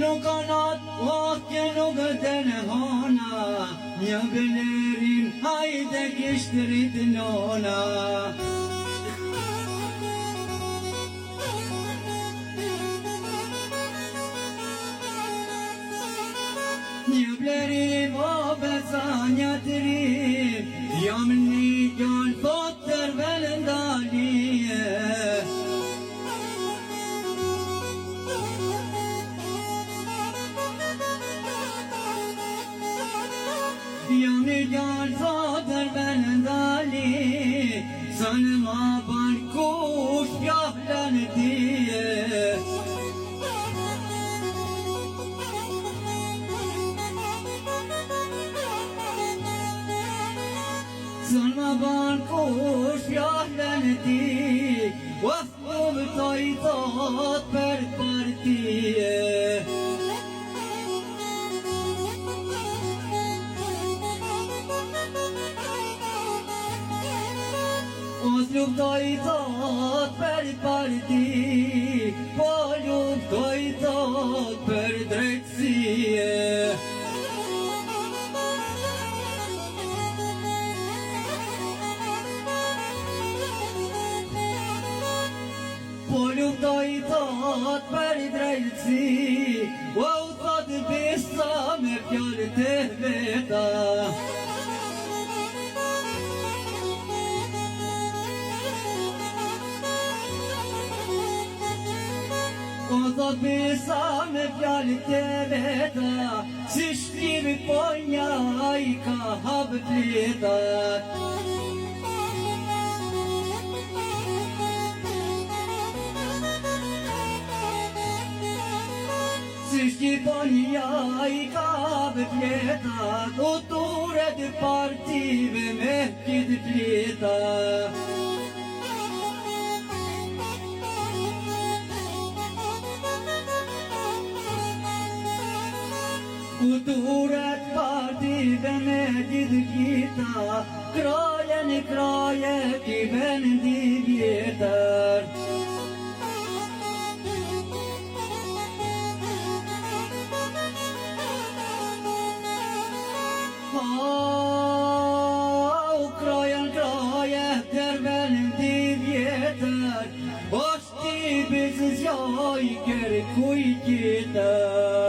Nuk anat vakje nuk të në hona, një gëlerin hajde kishtërit nona. Një blerim o besa një të rim, jam një gjallë thot tërvel ndalije. Jam një gjallë thot tërvel ndalije, sa në ma ban kush pjallën tije. Son ma ban kush fjallën ti, Wafku bëtoj thot për partije. Os luftoj thot për parti, po luftoj thot për drejtësie. Po luftoj thot për drejtësi, o thot besa me fjallë të veta. O thot besa me fjallë të veta, si shkimi po nja I ka hapë fletat. Si Shqiponia I ka hapë fletat, o turet partive me kitë fletat. Kulturet partive me gjithë kita, kraje në kraje I vendi vjetër. Kraje në kraje tër vendi vjetër, o shti bizës joj kërë kuj tjetër.